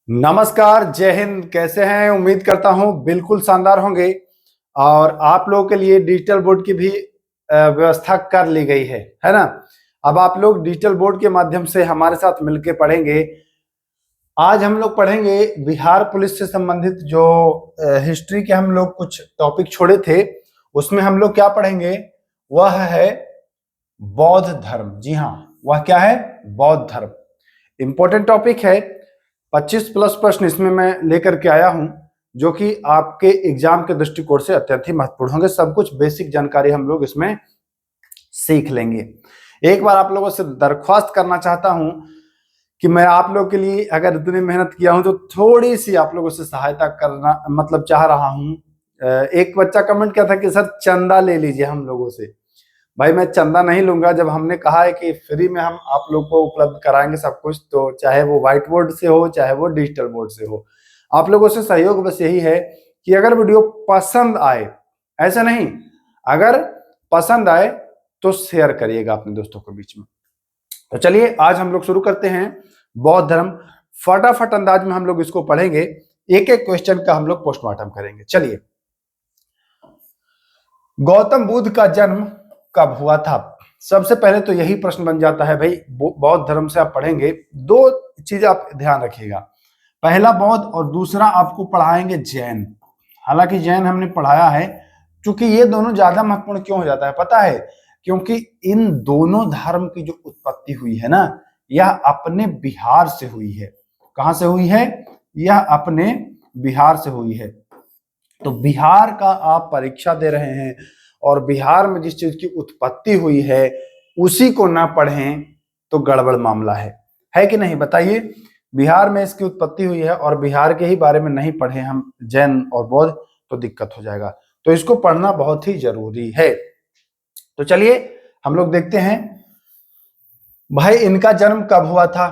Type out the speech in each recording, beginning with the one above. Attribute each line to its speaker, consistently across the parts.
Speaker 1: नमस्कार, जय हिंद। कैसे हैं? उम्मीद करता हूं बिल्कुल शानदार होंगे। और आप लोगों के लिए डिजिटल बोर्ड की भी व्यवस्था कर ली गई है ना। अब आप लोग डिजिटल बोर्ड के माध्यम से हमारे साथ मिलकर पढ़ेंगे। आज हम लोग पढ़ेंगे बिहार पुलिस से संबंधित जो हिस्ट्री के हम लोग कुछ टॉपिक छोड़े थे, उसमें हम लोग क्या पढ़ेंगे? वह है बौद्ध धर्म। जी हाँ, वह क्या है? बौद्ध धर्म। इंपॉर्टेंट टॉपिक है। 25 प्लस प्रश्न इसमें मैं लेकर के आया हूं, जो कि आपके एग्जाम के दृष्टिकोण से अत्यंत ही महत्वपूर्ण होंगे। सब कुछ बेसिक जानकारी हम लोग इसमें सीख लेंगे। एक बार आप लोगों से दरख्वास्त करना चाहता हूं कि मैं आप लोग के लिए अगर इतनी मेहनत किया हूं तो थोड़ी सी आप लोगों से सहायता करना मतलब चाह रहा हूं। एक बच्चा कमेंट किया था कि सर चंदा ले लीजिए हम लोगों से। भाई मैं चंदा नहीं लूंगा। जब हमने कहा है कि फ्री में हम आप लोग को उपलब्ध कराएंगे सब कुछ, तो चाहे वो व्हाइट बोर्ड से हो चाहे वो डिजिटल बोर्ड से हो, आप लोगों से सहयोग बस यही है कि अगर वीडियो पसंद आए, ऐसा नहीं, अगर पसंद आए तो शेयर करिएगा अपने दोस्तों के बीच में। तो चलिए आज हम लोग शुरू करते हैं बौद्ध धर्म। फटाफट अंदाज में हम लोग इसको पढ़ेंगे, एक एक क्वेश्चन का हम लोग पोस्टमार्टम करेंगे। चलिए, गौतम बुद्ध का जन्म कब हुआ था? सबसे पहले तो यही प्रश्न बन जाता है भाई। बौद्ध धर्म से आप पढ़ेंगे, दो चीज आप ध्यान रखिएगा। पहला बौद्ध और दूसरा आपको पढ़ाएंगे जैन। हालांकि जैन हमने पढ़ाया है, क्योंकि ये दोनों ज्यादा महत्वपूर्ण क्यों हो जाता है पता है? क्योंकि इन दोनों धर्म की जो उत्पत्ति हुई है ना, यह अपने बिहार से हुई है। कहां से हुई है? यह अपने बिहार से हुई है। तो बिहार का आप परीक्षा दे रहे हैं और बिहार में जिस चीज की उत्पत्ति हुई है उसी को ना पढ़ें तो गड़बड़ मामला है कि नहीं? बताइए। बिहार में इसकी उत्पत्ति हुई है और बिहार के ही बारे में नहीं पढ़े हम जैन और बौद्ध, तो दिक्कत हो जाएगा। तो इसको पढ़ना बहुत ही जरूरी है। तो चलिए हम लोग देखते हैं भाई इनका जन्म कब हुआ था।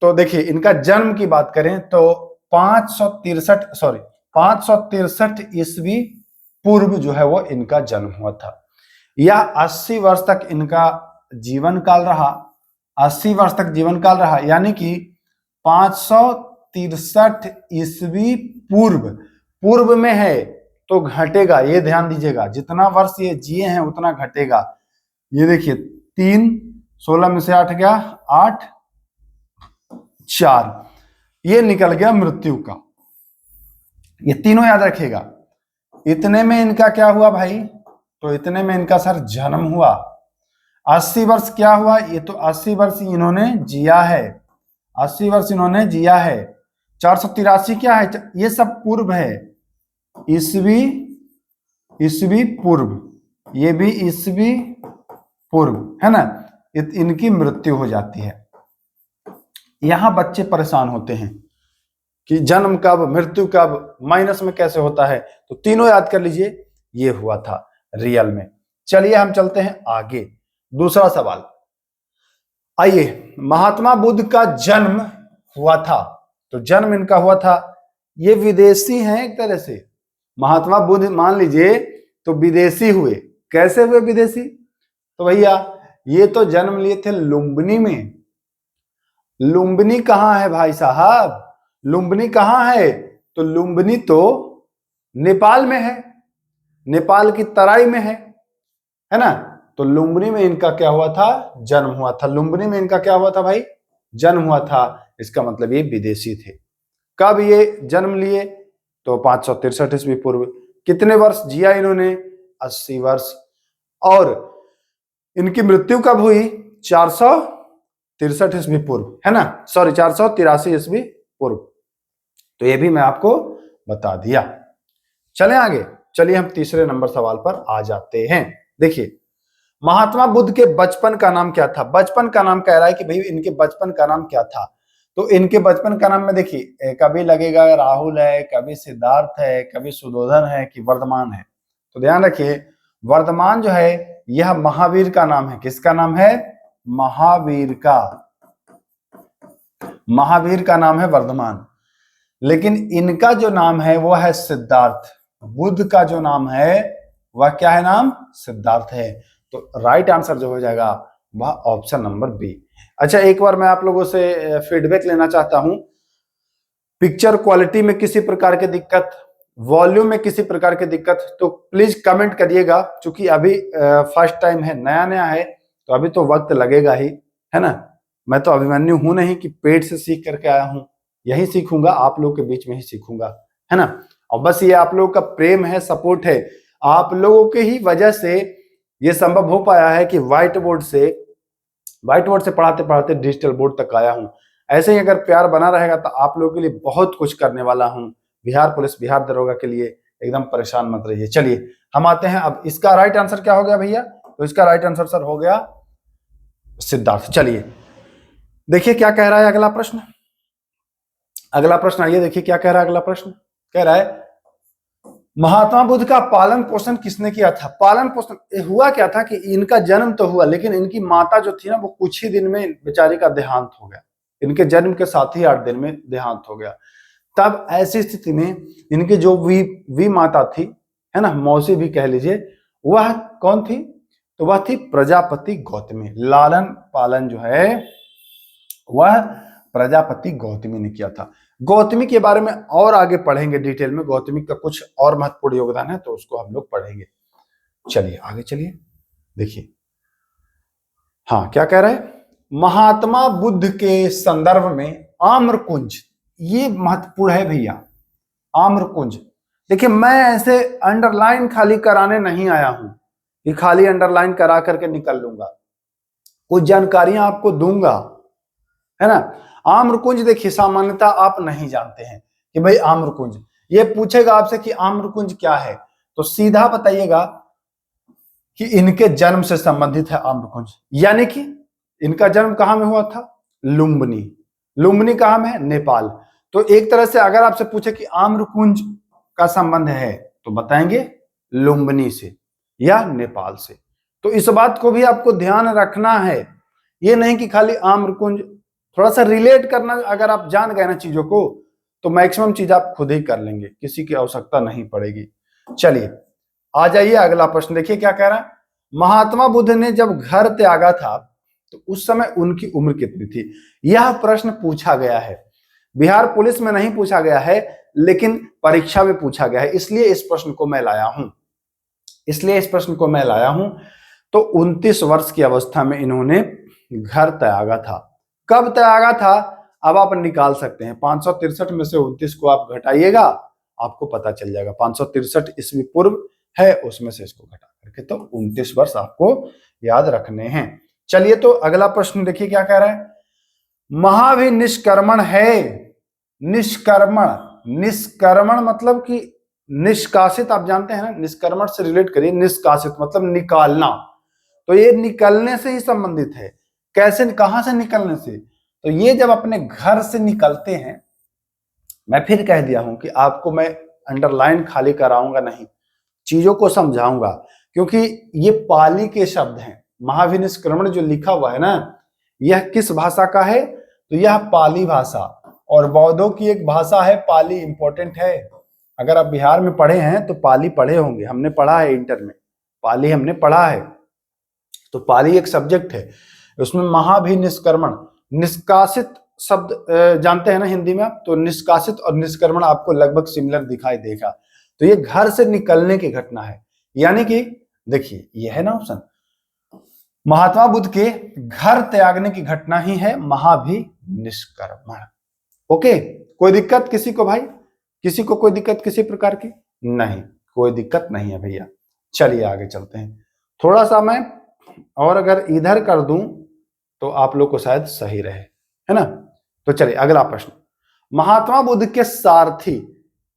Speaker 1: तो देखिए, इनका जन्म की बात करें तो 563 ईस्वी पूर्व जो है वो इनका जन्म हुआ था। यह 80 वर्ष तक इनका जीवन काल रहा। 80 वर्ष तक जीवन काल रहा, यानी कि 563 ईस्वी पूर्व। पूर्व में है तो घटेगा, ये ध्यान दीजिएगा। जितना वर्ष ये जिए हैं उतना घटेगा। ये देखिए, 3, 16 में से 8 गया, 8, 4, ये निकल गया मृत्यु का। ये तीनों याद रखिएगा। इतने में इनका क्या हुआ भाई? तो इतने में इनका सर जन्म हुआ। 80 वर्ष क्या हुआ? ये तो 80 वर्ष इन्होंने जिया है। 80 वर्ष इन्होंने जिया है। 483 क्या है? ये सब पूर्व है। ईस्वी पूर्व, ये भी ईस्वी पूर्व है ना। इनकी मृत्यु हो जाती है। यहां बच्चे परेशान होते हैं कि जन्म कब, मृत्यु कब, माइनस में कैसे होता है। तो तीनों याद कर लीजिए, ये हुआ था रियल में। चलिए हम चलते हैं आगे। दूसरा सवाल, आइए। महात्मा बुद्ध का जन्म हुआ था, तो जन्म इनका हुआ था। ये विदेशी हैं एक तरह से। महात्मा बुद्ध मान लीजिए तो विदेशी हुए। कैसे हुए विदेशी? तो भैया ये तो जन्म लिए थे लुम्बिनी में। लुम्बिनी कहां है भाई साहब? लुम्बिनी कहां है? तो लुम्बिनी तो नेपाल में है, नेपाल की तराई में है ना। तो लुम्बिनी में इनका क्या हुआ था? जन्म हुआ था। लुम्बिनी में इनका क्या हुआ था भाई? जन्म हुआ था। इसका मतलब ये विदेशी थे। कब ये जन्म लिए? तो 563 ईस्वी पूर्व। कितने वर्ष जिया इन्होंने? 80 वर्ष। और इनकी मृत्यु कब हुई? 463 ईस्वी पूर्व, है ना। सॉरी, 483 ईस्वी पूर्व। तो ये भी मैं आपको बता दिया। चलें आगे। चलिए हम तीसरे नंबर सवाल पर आ जाते हैं। देखिए, महात्मा बुद्ध के बचपन का नाम क्या था? बचपन का नाम कह रहा है कि भाई इनके बचपन का नाम क्या था। तो इनके बचपन का नाम में देखिए, कभी लगेगा राहुल है, कभी सिद्धार्थ है, कभी सुधोधन है कि वर्धमान है। तो ध्यान रखिए, वर्धमान जो है यह महावीर का नाम है। किसका नाम है? महावीर का। महावीर का नाम है वर्धमान। लेकिन इनका जो नाम है वो है सिद्धार्थ। बुद्ध का जो नाम है वह क्या है? नाम सिद्धार्थ है। तो राइट आंसर जो हो जाएगा वह ऑप्शन नंबर बी। अच्छा, एक बार मैं आप लोगों से फीडबैक लेना चाहता हूं। पिक्चर क्वालिटी में किसी प्रकार की दिक्कत, वॉल्यूम में किसी प्रकार की दिक्कत, तो प्लीज कमेंट करिएगा। क्योंकि अभी फर्स्ट टाइम है, नया नया है, तो अभी तो वक्त लगेगा ही, है ना। मैं तो अभिमन्यु हूं नहीं कि पेट से सीख करके आया हूं, यही सीखूंगा, आप लोग के बीच में ही सीखूंगा, है ना। और बस ये आप लोगों का प्रेम है, सपोर्ट है, आप लोगों के ही वजह से ये संभव हो पाया है कि व्हाइट बोर्ड से पढ़ाते पढ़ाते डिजिटल बोर्ड तक आया हूं। ऐसे ही अगर प्यार बना रहेगा तो आप लोगों के लिए बहुत कुछ करने वाला हूं। बिहार पुलिस, बिहार दरोगा के लिए एकदम परेशान मत रहिए। चलिए हम आते हैं, अब इसका राइट आंसर क्या हो गया भैया? तो इसका राइट आंसर सर हो गया सिद्धार्थ। चलिए देखिए क्या कह रहा है अगला प्रश्न। अगला प्रश्न आइए, देखिए क्या कह रहा है अगला प्रश्न। कह रहा है महात्मा बुद्ध का पालन पोषण किसने किया था? पालन पोषण हुआ क्या था कि इनका जन्म तो हुआ, लेकिन इनकी माता जो थी ना, वो कुछ ही दिन में बेचारी का देहांत हो गया। इनके जन्म के साथ ही 8 दिन में देहांत हो गया। तब ऐसी स्थिति में इनकी जो वी माता थी, है ना, मौसी भी कह लीजिए, वह कौन थी? तो वह थी प्रजापति गौतमी। लालन पालन जो है वह प्रजापति गौतमी ने किया था। गौतमी के बारे में और आगे पढ़ेंगे डिटेल में, गौतमी का कुछ और महत्वपूर्ण योगदान है, तो उसको हम लोग पढ़ेंगे। चलिए आगे चलिए, देखिए हाँ क्या कह रहा है। महात्मा बुद्ध के संदर्भ में आम्रकुंज, ये महत्वपूर्ण है भैया, आम्रकुंज। देखिए मैं ऐसे अंडरलाइन खाली कराने नहीं आया हूं कि खाली अंडरलाइन करा करके निकल लूंगा, कुछ जानकारियां आपको दूंगा, है ना। आम्रकुंज देखिए सामान्यतः आप नहीं जानते हैं कि भाई आम्रकुंज, ये पूछेगा आपसे कि आम्रकुंज क्या है, तो सीधा बताइएगा कि इनके जन्म से संबंधित है आम्रकुंज। यानी कि इनका जन्म कहां में हुआ था? लुम्बिनी। लुम्बिनी कहां में है? नेपाल। तो एक तरह से अगर आपसे पूछे कि आम्रकुंज का संबंध है, तो बताएंगे लुम्बिनी से या नेपाल से। तो इस बात को भी आपको ध्यान रखना है, ये नहीं कि खाली आम्रकुंज, थोड़ा सा रिलेट करना। अगर आप जान गए ना चीजों को, तो मैक्सिमम चीज आप खुद ही कर लेंगे, किसी की आवश्यकता नहीं पड़ेगी। चलिए आ जाइए अगला प्रश्न, देखिए क्या कह रहा है। महात्मा बुद्ध ने जब घर त्यागा था तो उस समय उनकी उम्र कितनी थी? यह प्रश्न पूछा गया है, बिहार पुलिस में नहीं पूछा गया है, लेकिन परीक्षा में पूछा गया है, इसलिए इस प्रश्न को मैं लाया हूं। तो 29 वर्ष की अवस्था में इन्होंने घर त्यागा था। कब त्यागा था? अब आप निकाल सकते हैं, 563 में से 29 को आप घटाइएगा, आपको पता चल जाएगा। 563 ईस्वी पूर्व है, उसमें से इसको घटा करके तो 29 वर्ष आपको याद रखने हैं। चलिए तो अगला प्रश्न देखिए क्या कह रहा है। महाभिनिष्क्रमण है, निष्क्रमण मतलब कि निष्कासित, आप जानते हैं ना, निष्क्रमण से रिलेट करिए, निष्कासित मतलब निकालना, तो ये निकलने से ही संबंधित है। कैसे, कहां से निकलने से? तो ये जब अपने घर से निकलते हैं, मैं फिर कह दिया हूं कि आपको मैं अंडरलाइन खाली कराऊंगा नहीं, चीजों को समझाऊंगा, क्योंकि ये पाली के शब्द हैं। महाभिनिष्क्रमण जो लिखा हुआ है ना, यह किस भाषा का है? तो यह पाली भाषा, और बौद्धों की एक भाषा है पाली, इंपॉर्टेंट है। अगर आप बिहार में पढ़े हैं तो पाली पढ़े होंगे, हमने पढ़ा है इंटर में, पाली हमने पढ़ा है। तो पाली एक सब्जेक्ट है, उसमें महाभिनिष्क्रमण, निष्कासित शब्द जानते हैं ना हिंदी में आप, तो निष्कासित और निष्क्रमण आपको लगभग सिमिलर दिखाई देगा। तो ये घर से निकलने की घटना है, यानी कि देखिए ये है ना ऑप्शन, महात्मा बुद्ध के घर त्यागने की घटना ही है महाभिनिष्क्रमण। ओके, कोई दिक्कत किसी को भाई? किसी को कोई दिक्कत किसी प्रकार की? नहीं, कोई दिक्कत नहीं है भैया। चलिए आगे चलते हैं, थोड़ा सा मैं और अगर इधर कर दूं तो आप लोग को शायद सही रहे, है ना। तो चलिए अगला प्रश्न, महात्मा बुद्ध के सारथी।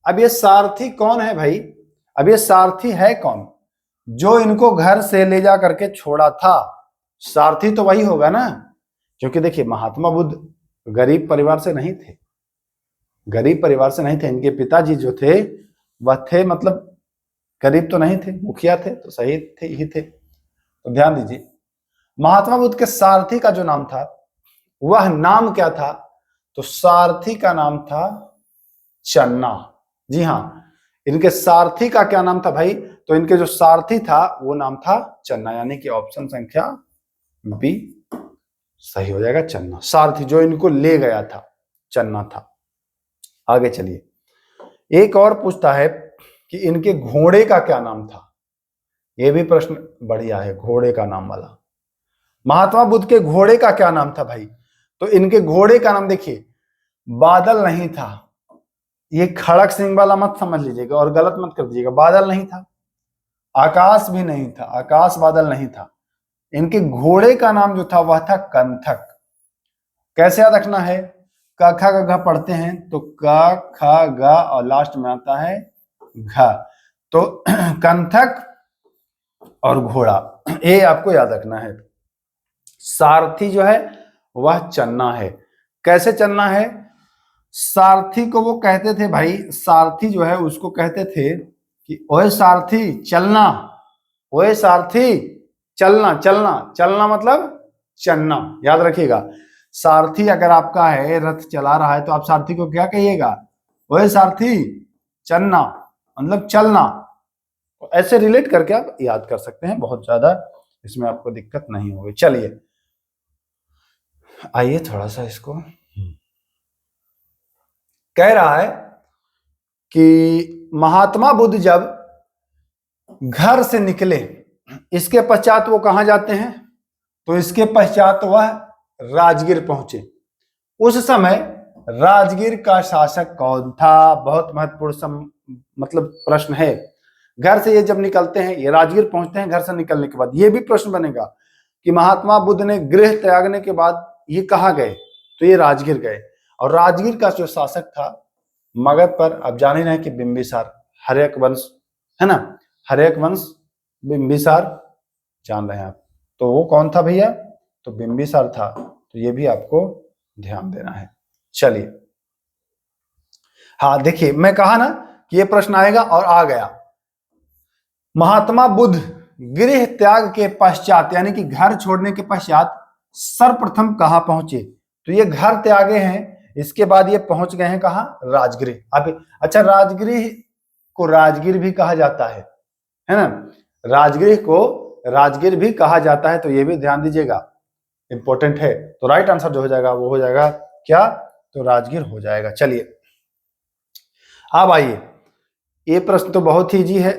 Speaker 1: अब ये सारथी कौन है भाई? अब ये सारथी है कौन जो इनको घर से ले जा करके छोड़ा था? सारथी तो वही होगा ना, क्योंकि देखिए महात्मा बुद्ध गरीब परिवार से नहीं थे, इनके पिताजी जो थे वह थे, मतलब गरीब तो नहीं थे, मुखिया थे, तो सही थे ही थे। तो ध्यान दीजिए, महात्मा बुद्ध के सारथी का जो नाम था वह नाम क्या था? तो सारथी का नाम था चन्ना। जी हाँ, इनके सारथी का क्या नाम था भाई? तो इनके जो सारथी था वो नाम था चन्ना, यानी कि ऑप्शन संख्या बी सही हो जाएगा, चन्ना। सारथी जो इनको ले गया था चन्ना था। आगे चलिए। एक और पूछता है कि इनके घोड़े का क्या नाम था। यह भी प्रश्न बढ़िया है, घोड़े का नाम वाला। महात्मा बुद्ध के घोड़े का क्या नाम था भाई? तो इनके घोड़े का नाम देखिए, बादल नहीं था। ये खड़क सिंह वाला मत समझ लीजिएगा और गलत मत कर दीजिएगा। बादल नहीं था, आकाश भी नहीं था, आकाश बादल नहीं था। इनके घोड़े का नाम जो था वह था कंथक। कैसे याद रखना है? क ख ग घ पढ़ते हैं तो क ख ग और लास्ट में आता है घ, तो कंथक और घोड़ा, ये आपको याद रखना है। सारथी जो है वह चन्ना है। कैसे चन्ना है? सारथी को वो कहते थे भाई, सारथी जो है उसको कहते थे कि ओए सारथी चलना, ओए सारथी चलना। चलना, चलना मतलब चलना, याद रखिएगा। सारथी अगर आपका है, रथ चला रहा है, तो आप सारथी को क्या कहिएगा? ओए सारथी चलना, मतलब चलना। तो ऐसे रिलेट करके आप याद कर सकते हैं, बहुत ज्यादा इसमें आपको दिक्कत नहीं होगी। चलिए आइए थोड़ा सा इसको, कह रहा है कि महात्मा बुद्ध जब घर से निकले, इसके पश्चात वो कहां जाते हैं? तो इसके पश्चात वह राजगीर पहुंचे। उस समय राजगीर का शासक कौन था? बहुत महत्वपूर्ण मतलब प्रश्न है। घर से ये जब निकलते हैं, ये राजगीर पहुंचते हैं, घर से निकलने के बाद ये भी प्रश्न बनेगा कि महात्मा बुद्ध ने गृह त्यागने के बाद ये कहाँ गए? तो ये राजगीर गए। और राजगीर का जो शासक था मगध पर, अब जान ही रहे कि बिंबिसार, हर्यक वंश है ना, हर्यक वंश बिंबिसार जान रहे हैं आप। तो वो कौन था भैया? तो बिंबिसार था। तो ये भी आपको ध्यान देना है। चलिए, हाँ देखिए, मैं कहा ना कि ये प्रश्न आएगा और आ गया। महात्मा बुद्ध गृह त्याग के पश्चात, यानी कि घर छोड़ने के पश्चात सर्वप्रथम कहां पहुंचे? तो ये घर त्यागे हैं, इसके बाद ये पहुंच गए हैं कहां? राजगृह। अब अच्छा, राजगृह को राजगीर भी कहा जाता है ना? राजगृह को राजगीर भी कहा जाता है, तो ये भी ध्यान दीजिएगा, इंपॉर्टेंट है। तो राइट आंसर जो हो जाएगा वो हो जाएगा क्या? तो राजगीर हो जाएगा। चलिए अब आइए, ये प्रश्न तो बहुत ही इजी है।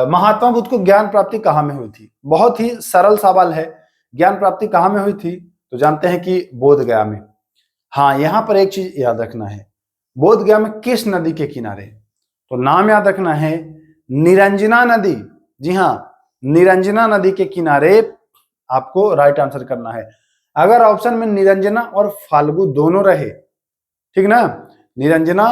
Speaker 1: महात्मा बुद्ध को ज्ञान प्राप्ति कहाँ में हुई थी? बहुत ही सरल सवाल है। ज्ञान प्राप्ति कहाँ में हुई थी? तो जानते हैं कि बोध गया में। हाँ, यहां पर एक चीज याद रखना है, बोध गया में किस नदी के किनारे? तो नाम याद रखना है, निरंजना नदी। जी हाँ, निरंजना नदी के किनारे आपको राइट आंसर करना है। अगर ऑप्शन में निरंजना और फाल्गु दोनों रहे, ठीक ना, निरंजना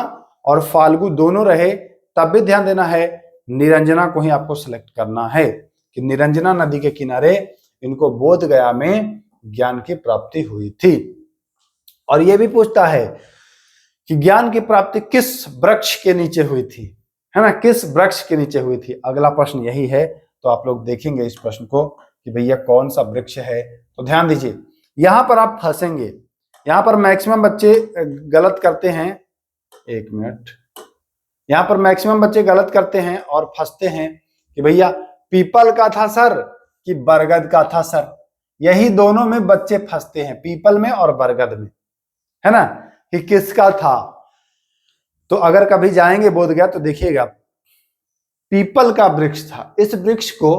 Speaker 1: और फाल्गु दोनों रहे, तब भी ध्यान देना है निरंजना को ही आपको सिलेक्ट करना है कि निरंजना नदी के किनारे इनको बोध गया में ज्ञान की प्राप्ति हुई थी। और यह भी पूछता है कि ज्ञान की प्राप्ति किस वृक्ष के नीचे हुई थी, है ना, किस वृक्ष के नीचे हुई थी? अगला प्रश्न यही है। तो आप लोग देखेंगे इस प्रश्न को कि भैया कौन सा वृक्ष है। तो ध्यान दीजिए, यहां पर आप फंसेंगे। यहां पर मैक्सिमम बच्चे गलत करते हैं, एक मिनट, यहां पर मैक्सिमम बच्चे गलत करते हैं और फंसते हैं कि भैया पीपल का था सर कि बरगद का था सर। यही दोनों में बच्चे फंसते हैं, पीपल में और बरगद में, है ना, कि किसका था। तो अगर कभी जाएंगे बोध गया तो देखिएगा पीपल का वृक्ष था। इस वृक्ष को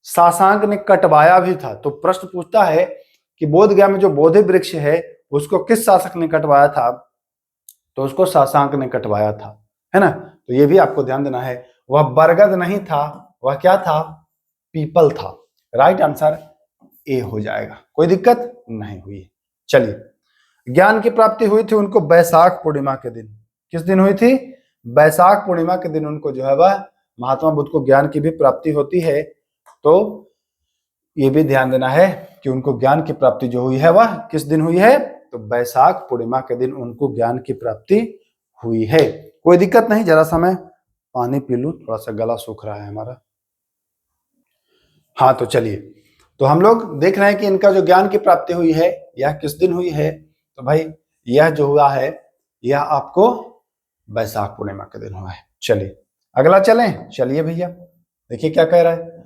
Speaker 1: सासांक ने कटवाया भी था। तो प्रश्न पूछता है कि बोध गया में जो बोधि वृक्ष है उसको किस शासक ने कटवाया था? तो उसको सासांक ने कटवाया था, है ना। तो ये भी आपको ध्यान देना है, वह बरगद नहीं था, वह क्या था? पीपल था। राइट आंसर ए हो जाएगा, कोई दिक्कत नहीं हुई। चलिए, ज्ञान की प्राप्ति हुई थी उनको बैसाख पूर्णिमा के दिन। किस दिन हुई थी? बैसाख पूर्णिमा के दिन उनको जो है वह महात्मा बुद्ध को ज्ञान की भी प्राप्ति होती है। तो ये भी ध्यान देना है कि उनको ज्ञान की प्राप्ति जो हुई है वह किस दिन हुई है? तो बैसाख पूर्णिमा के दिन उनको ज्ञान की प्राप्ति हुई है। कोई दिक्कत नहीं, जरा सा मैं पानी पी लूं, थोड़ा सा गला सूख रहा है हमारा। हाँ तो चलिए, तो हम लोग देख रहे हैं कि इनका जो ज्ञान की प्राप्ति हुई है यह किस दिन हुई है? तो भाई यह जो हुआ है यह आपको बैसाख पूर्णिमा के दिन हुआ है। चलिए अगला चलें। चलिए भैया देखिए क्या कह रहा है,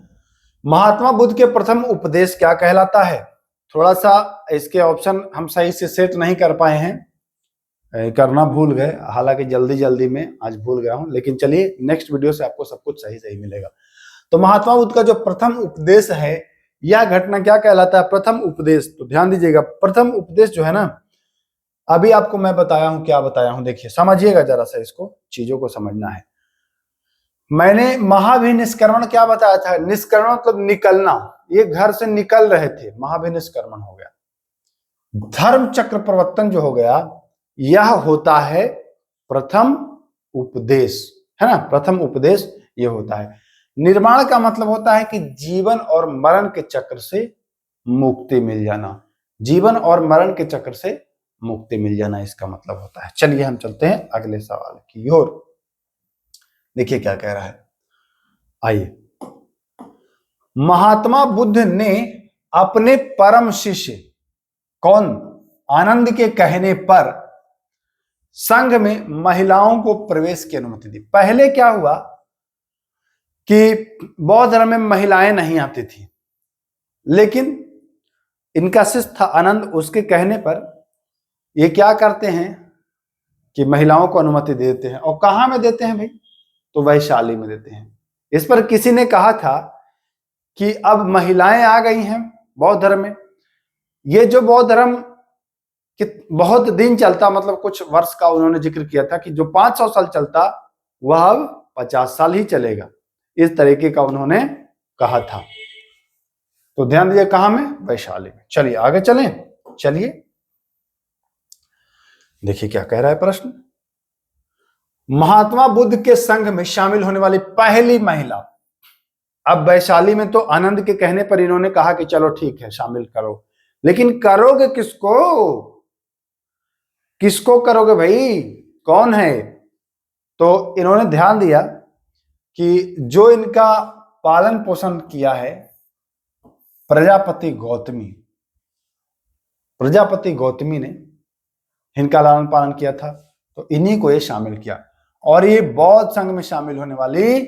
Speaker 1: महात्मा बुद्ध के प्रथम उपदेश क्या कहलाता है? थोड़ा सा इसके ऑप्शन हम सही से सेट नहीं कर पाए हैं, करना भूल गए, हालांकि जल्दी जल्दी में आज भूल गया हूं, लेकिन चलिए नेक्स्ट वीडियो से आपको सब कुछ सही सही मिलेगा। तो महात्मा बुद्ध का जो प्रथम उपदेश है, यह घटना क्या कहलाता है? प्रथम उपदेश। तो ध्यान दीजिएगा, प्रथम उपदेश जो है ना, अभी आपको मैं बताया हूं, क्या बताया हूं, देखिए समझिएगा जरा सा, इसको चीजों को समझना है। मैंने महाभिनिष्क्रमण क्या बताया था? निष्क्रमण मतलब निकलना, ये घर से निकल रहे थे, महाभिनिष्क्रमण हो गया। धर्म चक्र प्रवर्तन जो हो गया, यह होता है प्रथम उपदेश, है ना, प्रथम उपदेश ये होता है। निर्माण का मतलब होता है कि जीवन और मरण के चक्र से मुक्ति मिल जाना, जीवन और मरण के चक्र से मुक्ति मिल जाना इसका मतलब होता है। चलिए हम चलते हैं अगले सवाल की ओर। देखिए क्या कह रहा है, आइए। महात्मा बुद्ध ने अपने परम शिष्य कौन, आनंद के कहने पर संघ में महिलाओं को प्रवेश की अनुमति दी। पहले क्या हुआ कि बौद्ध धर्म में महिलाएं नहीं आती थी, लेकिन इनका शिष्य था आनंद, उसके कहने पर ये क्या करते हैं कि महिलाओं को अनुमति दे देते हैं। और कहां में देते हैं भाई? तो वैशाली में देते हैं। इस पर किसी ने कहा था कि अब महिलाएं आ गई हैं बौद्ध धर्म में। ये जो बौद्ध धर्म कि बहुत दिन चलता, मतलब कुछ वर्ष का उन्होंने जिक्र किया था कि जो 500 साल चलता वह अब 50 साल ही चलेगा, इस तरीके का उन्होंने कहा था। तो ध्यान दीजिए, कहां में? वैशाली में। चलिए आगे चलें। चलिए देखिए क्या कह रहा है प्रश्न। महात्मा बुद्ध के संघ में शामिल होने वाली पहली महिला। अब वैशाली में तो आनंद के कहने पर इन्होंने कहा कि चलो ठीक है शामिल करो, लेकिन करोगे किसको? किसको करोगे भाई? कौन है? तो इन्होंने ध्यान दिया कि जो इनका पालन पोषण किया है प्रजापति गौतमी, प्रजापति गौतमी ने इनका लालन पालन किया था, तो इन्हीं को ये शामिल किया, और ये बौद्ध संघ में शामिल होने वाली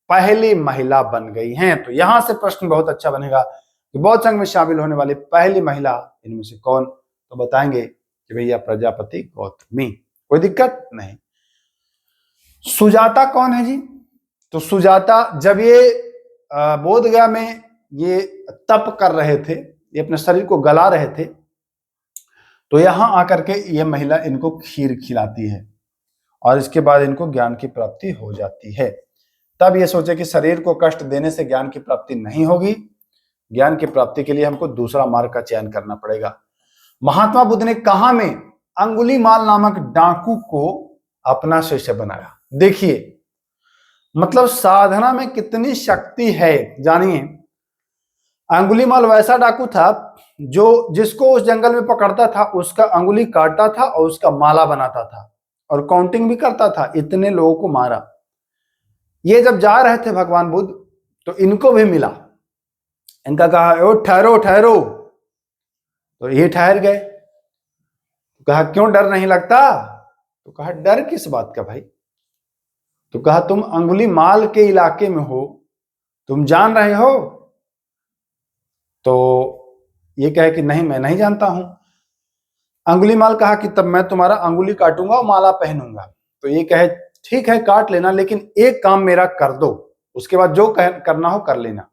Speaker 1: पहली महिला बन गई हैं। तो यहां से प्रश्न बहुत अच्छा बनेगा कि बौद्ध संघ में शामिल होने वाली पहली महिला इनमें से कौन? तो बताएंगे कि भैया प्रजापति गौतमी। कोई दिक्कत नहीं। सुजाता कौन है जी? तो सुजाता जब ये बोध गया में ये तप कर रहे थे, ये अपने शरीर को गला रहे थे, तो यहां आकर के ये महिला इनको खीर खिलाती है और इसके बाद इनको ज्ञान की प्राप्ति हो जाती है। तब ये सोचे कि शरीर को कष्ट देने से ज्ञान की प्राप्ति नहीं होगी, ज्ञान की प्राप्ति के लिए हमको दूसरा मार्ग का चयन करना पड़ेगा। महात्मा बुद्ध ने कहां में अंगुलीमाल नामक डाकू को अपना शिष्य बनाया। देखिए मतलब साधना में कितनी शक्ति है, जानिए। अंगुलीमाल वैसा डाकू था जो जिसको उस जंगल में पकड़ता था उसका अंगुली काटता था और उसका माला बनाता था और काउंटिंग भी करता था, इतने लोगों को मारा। ये जब जा रहे थे भगवान बुद्ध तो इनको भी मिला, इनका कहा ओ ठहरो ठहरो, तो ये ठहर गए। कहा क्यों डर नहीं लगता? तो कहा डर किस बात का भाई? तो कहा तुम अंगुलीमाल के इलाके में हो, तुम जान रहे हो? तो ये कहे कि नहीं मैं नहीं जानता हूं। अंगुलीमाल कहा कि तब मैं तुम्हारा अंगुली काटूंगा और माला पहनूंगा। तो ये कहे ठीक है काट लेना, लेकिन एक काम मेरा कर दो, उसके बाद जो करना हो कर लेना।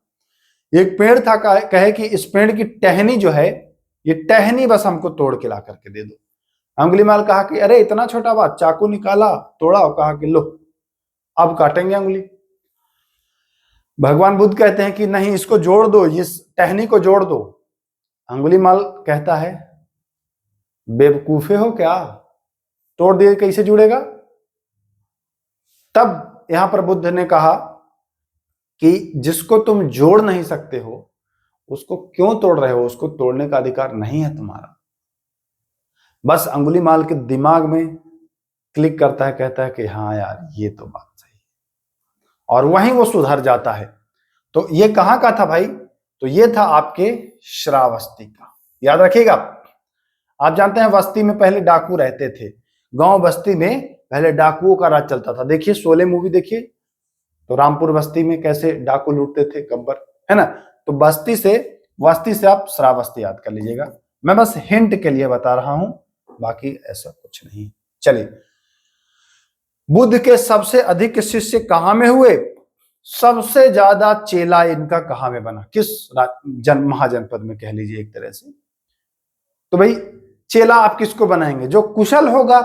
Speaker 1: एक पेड़ था, कहे कि इस पेड़ की टहनी जो है, ये टहनी बस हमको तोड़ के ला करके दे दो। अंगुलीमाल कहा कि अरे इतना छोटा बात, चाकू निकाला तोड़ा और कहा कि लो अब काटेंगे अंगुली। भगवान बुद्ध कहते हैं कि नहीं इसको जोड़ दो, इस टहनी को जोड़ दो। अंगुलीमाल कहता है बेवकूफे हो क्या, तोड़ दिए कैसे जुड़ेगा? तब यहां पर बुद्ध ने कहा कि जिसको तुम जोड़ नहीं सकते हो उसको क्यों तोड़ रहे हो, उसको तोड़ने का अधिकार नहीं है तुम्हारा। बस अंगुलीमाल के दिमाग में क्लिक करता है, कहता है कि हाँ यार ये तो बात सही है, और वहीं वो सुधर जाता है। तो ये कहां का था भाई? तो ये था आपके श्रावस्ती का, याद रखिएगा। आप जानते हैं बस्ती में पहले डाकू रहते थे, गांव बस्ती में पहले डाकुओं का राज चलता था। देखिए शोले मूवी देखिए, तो रामपुर बस्ती में कैसे डाकू लूटते थे गब्बर, है ना। तो बस्ती से आप श्रावस्ती याद कर लीजिएगा। मैं बस हिंट के लिए बता रहा हूं, बाकी ऐसा कुछ नहीं। चलिए, बुद्ध के सबसे अधिक शिष्य कहां में हुए, सबसे ज्यादा चेला इनका कहां में बना, किस महाजनपद में कह लीजिए एक तरह से। तो भाई चेला आप किसको बनाएंगे, जो कुशल होगा,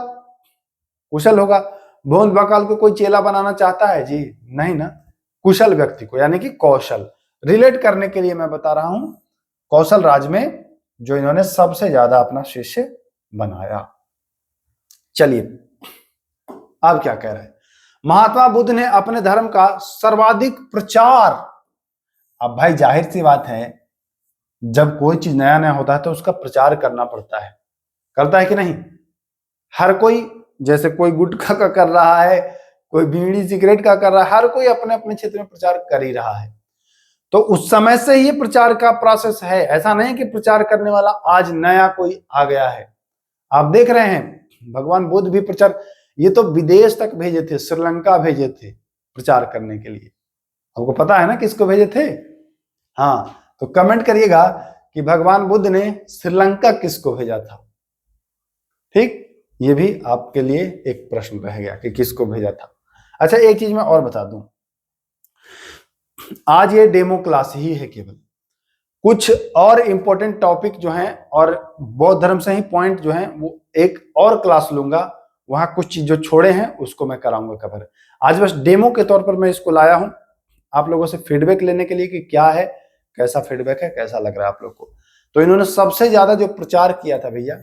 Speaker 1: कुशल होगा। भोंद बकाल को कोई चेला बनाना चाहता है जी, नहीं ना, कुशल व्यक्ति को, यानी कि कौशल रिलेट करने के लिए मैं बता रहा हूं, कौशल राज में जो इन्होंने सबसे ज्यादा अपना शिष्य बनाया। चलिए अब क्या कह रहे हैं, महात्मा बुद्ध ने अपने धर्म का सर्वाधिक प्रचार। अब भाई जाहिर सी बात है, जब कोई चीज नया नया होता है तो उसका प्रचार करना पड़ता है, करता है कि नहीं। हर कोई, जैसे कोई गुटखा का कर रहा है, कोई बीड़ी सिगरेट का कर रहा है, हर कोई अपने अपने क्षेत्र में प्रचार कर ही रहा है। तो उस समय से ही प्रचार का प्रोसेस है, ऐसा नहीं कि प्रचार करने वाला आज नया कोई आ गया है। आप देख रहे हैं भगवान बुद्ध भी प्रचार, ये तो विदेश तक भेजे थे, श्रीलंका भेजे थे प्रचार करने के लिए। आपको पता है ना किसको भेजे थे? हाँ, तो कमेंट करिएगा कि भगवान बुद्ध ने श्रीलंका किसको भेजा था। ठीक, ये भी आपके लिए एक प्रश्न रह गया कि किसको भेजा था। अच्छा, एक चीज मैं और बता दूं, आज ये डेमो क्लास ही है केवल, कुछ और इंपॉर्टेंट टॉपिक जो हैं और बौद्ध धर्म से ही पॉइंट जो हैं वो एक और क्लास लूंगा, वहां कुछ चीज जो छोड़े हैं उसको मैं कराऊंगा कवर। आज बस डेमो के तौर पर मैं इसको लाया हूं आप लोगों से फीडबैक लेने के लिए कि क्या है, कैसा फीडबैक है, कैसा लग रहा है आप लोग को। तो इन्होंने सबसे ज्यादा जो प्रचार किया था भैया,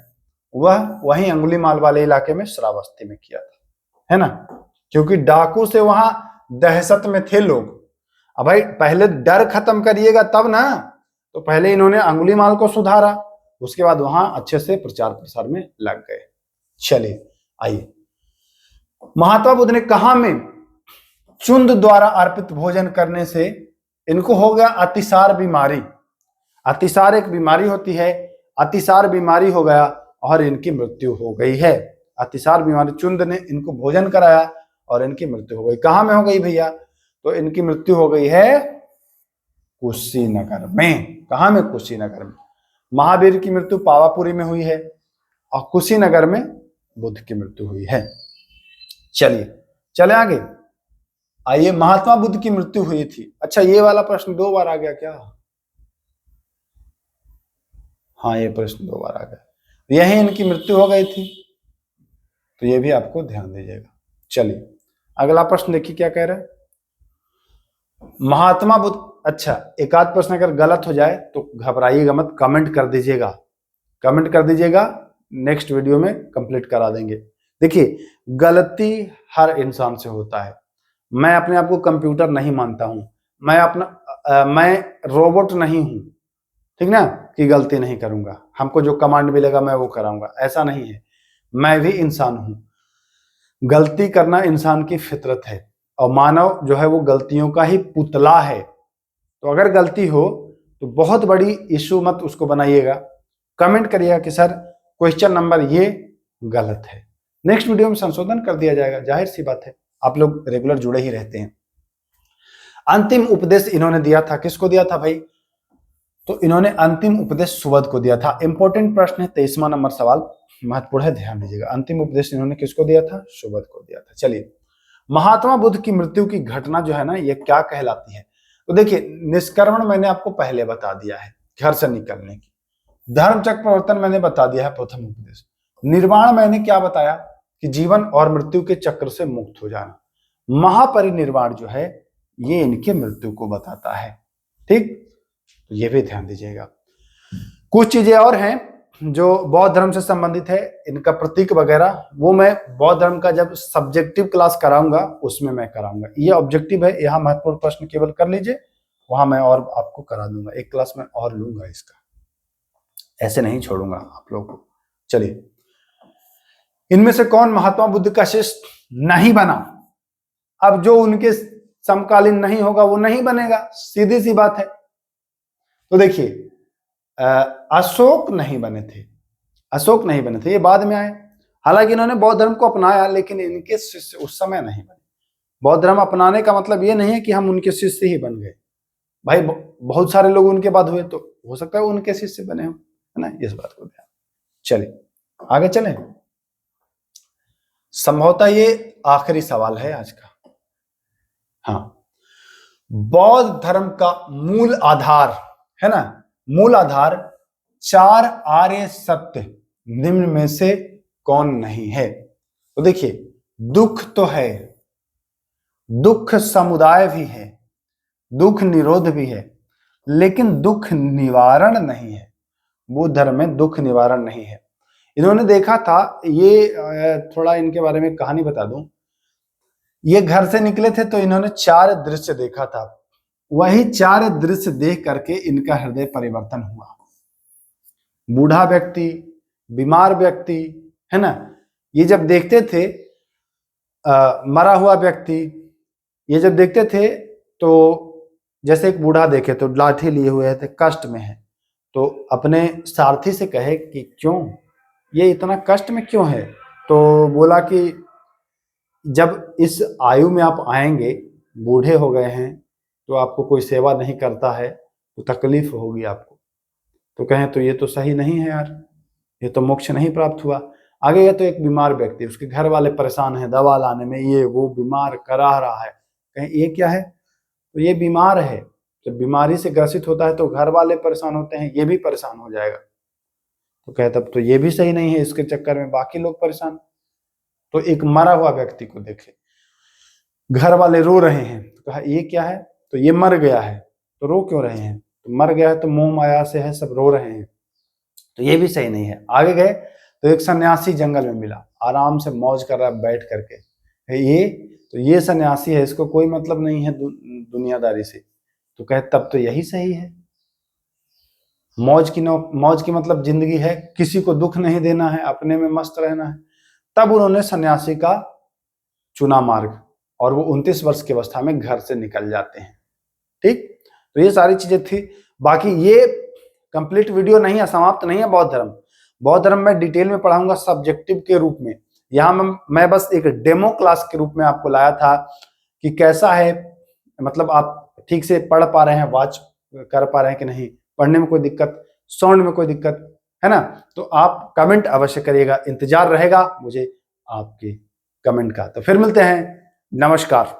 Speaker 1: वह वहीं अंगुलीमाल वाले इलाके में श्रावस्ती में किया था, है ना, क्योंकि डाकू से वहां दहशत में थे लोग। अब भाई पहले डर खत्म करिएगा तब ना, तो पहले इन्होंने अंगुलीमाल को सुधारा, उसके बाद वहां अच्छे से प्रचार प्रसार में लग गए। चलिए आइए, महात्मा बुद्ध ने कहा में चुंद द्वारा अर्पित भोजन करने से इनको हो गया अतिसार बीमारी। अतिसार एक बीमारी होती है, अतिसार बीमारी हो गया और इनकी मृत्यु हो गई है। अतिसार बीमारी, चुंद ने इनको भोजन कराया और इनकी मृत्यु हो गई। कहां में हो गई भैया? तो इनकी मृत्यु हो गई है कुशीनगर में। कहां में? कुशीनगर में। महावीर की मृत्यु पावापुरी में हुई है और कुशीनगर में बुद्ध की मृत्यु हुई है। चलिए चले आगे, आइए, महात्मा बुद्ध की मृत्यु हुई थी। अच्छा, ये वाला प्रश्न 2 बार आ गया क्या? हाँ, ये प्रश्न 2 बार आ गया। यही इनकी मृत्यु हो गई थी, तो ये भी आपको ध्यान दीजिएगा। चलिए अगला प्रश्न देखिए क्या कह रहा है, महात्मा बुद्ध। अच्छा, एक आध प्रश्न अगर गलत हो जाए तो घबराइएगा मत, कमेंट कर दीजिएगा, कमेंट कर दीजिएगा, नेक्स्ट वीडियो में कंप्लीट करा देंगे। देखिए, गलती हर इंसान से होता है। मैं अपने आप को कंप्यूटर नहीं मानता हूं, मैं रोबोट नहीं हूं, ठीक ना, कि गलती नहीं करूंगा, हमको जो कमांड मिलेगा मैं वो कराऊंगा, ऐसा नहीं है। मैं भी इंसान हूं, गलती करना इंसान की फितरत है और मानव जो है वो गलतियों का ही पुतला है। तो अगर गलती हो तो बहुत बड़ी इशू मत उसको बनाइएगा, कमेंट करिएगा कि सर क्वेश्चन नंबर ये गलत है, नेक्स्ट वीडियो में संशोधन कर दिया जाएगा। जाहिर सी बात है, आप लोग रेगुलर जुड़े ही रहते हैं। अंतिम उपदेश इन्होंने दिया था, किसको दिया था भाई? तो इन्होंने अंतिम उपदेश सुबोध को दिया था। इंपॉर्टेंट प्रश्न है, 23वां नंबर सवाल महत्वपूर्ण है, ध्यान दीजिएगा। अंतिम उपदेश इन्होंने किसको दिया था? सुबोध को दिया था। चलिए, महात्मा बुद्ध की मृत्यु की घटना जो है ना, ये क्या कहलाती है? तो देखिए, निष्क्रमण मैंने आपको पहले बता दिया है, घर से निकलने की। धर्म चक्र प्रवर्तन मैंने बता दिया है, प्रथम उपदेश। निर्वाण मैंने क्या बताया कि जीवन और मृत्यु के चक्र से मुक्त हो जाना। महापरिनिर्वाण जो है ये इनकी मृत्यु को बताता है। ठीक, तो ये भी ध्यान दीजिएगा। कुछ चीजें और हैं जो बौद्ध धर्म से संबंधित है, इनका प्रतीक वगैरह, वो मैं बौद्ध धर्म का जब सब्जेक्टिव क्लास कराऊंगा उसमें मैं कराऊंगा। ये ऑब्जेक्टिव है, यहाँ महत्वपूर्ण प्रश्न केवल कर लीजिए, वहां मैं और आपको करा दूंगा, एक क्लास में और लूंगा इसका, ऐसे नहीं छोड़ूंगा आप लोगों को। चलिए, इनमें से कौन महात्मा बुद्ध का शिष्य नहीं बना? अब जो उनके समकालीन नहीं होगा वो नहीं बनेगा, सीधी सी बात है। तो देखिए, अशोक नहीं बने थे, अशोक नहीं बने थे, ये बाद में आए। हालांकि इन्होंने बौद्ध धर्म को अपनाया, लेकिन इनके शिष्य उस समय नहीं बने। बौद्ध धर्म अपनाने का मतलब ये नहीं है कि हम उनके शिष्य ही बन गए। भाई बहुत सारे लोग उनके बाद हुए, तो हो सकता है उनके शिष्य बने हो, है ना, इस बात को ध्यान। चलिए आगे चलें। संभवतः ये आखिरी सवाल है आज का। हाँ, बौद्ध धर्म का मूल आधार है ना, मूल आधार 4 आर्य सत्य निम्न में से कौन नहीं है? तो देखिए, दुख तो है, दुख समुदाय भी है, दुख निरोध भी है, लेकिन दुख निवारण नहीं है। बौद्ध धर्म में दुख निवारण नहीं है। इन्होंने देखा था, ये थोड़ा इनके बारे में कहानी बता दूं। ये घर से निकले थे तो इन्होंने 4 दृश्य देखा था। वही 4 दृश्य देख करके इनका हृदय परिवर्तन हुआ। बूढ़ा व्यक्ति, बीमार व्यक्ति, है ना, ये जब देखते थे मरा हुआ व्यक्ति, ये जब देखते थे तो जैसे एक बूढ़ा देखे तो लाठी लिए हुए थे, कष्ट में है, तो अपने सारथी से कहे कि क्यों ये इतना कष्ट में क्यों है? तो बोला कि जब इस आयु में आप आएंगे, बूढ़े हो गए हैं, तो आपको कोई सेवा नहीं करता है तो तकलीफ होगी आपको। तो कहें तो ये तो सही नहीं है यार, ये तो मोक्ष नहीं प्राप्त हुआ। आगे गए तो एक बीमार व्यक्ति, उसके घर वाले परेशान हैं दवा लाने में, ये वो बीमार करा रहा है। कहें ये क्या है? तो ये बीमार है, जब बीमारी से ग्रसित होता है तो घर वाले परेशान होते हैं, ये भी परेशान हो जाएगा। तो कहे तब तो ये भी सही नहीं है, इसके चक्कर में बाकी लोग परेशान। तो एक मरा हुआ व्यक्ति को देखे, घर वाले रो रहे हैं, तो कहा ये क्या है? तो ये मर गया है। तो रो क्यों रहे हैं? तो मर गया है तो मोह माया से है, सब रो रहे हैं, तो ये भी सही नहीं है। आगे गए तो एक सन्यासी जंगल में मिला, आराम से मौज कर रहा है बैठ करके। ये सन्यासी है, इसको कोई मतलब नहीं है दुनियादारी से। तो कहे तब तो यही सही है, मौज की मतलब जिंदगी है, किसी को दुख नहीं देना है, अपने में मस्त रहना है। तब उन्होंने सन्यासी का चुना मार्ग, और वो 29 वर्ष की अवस्था में घर से निकल जाते हैं। ठीक, तो ये सारी चीजें थी। बाकी ये कंप्लीट वीडियो नहीं है, समाप्त नहीं है बौद्ध धर्म। बौद्ध धर्म में डिटेल में पढ़ाऊंगा सब्जेक्टिव के रूप में। यहाँ मैं बस एक डेमो क्लास के रूप में आपको लाया था कि कैसा है, मतलब आप ठीक से पढ़ पा रहे हैं, वॉच कर पा रहे हैं कि नहीं, पढ़ने में कोई दिक्कत, साउंड में कोई दिक्कत है ना, तो आप कमेंट अवश्य करिएगा, इंतजार रहेगा मुझे आपके कमेंट का। तो फिर मिलते हैं, नमस्कार।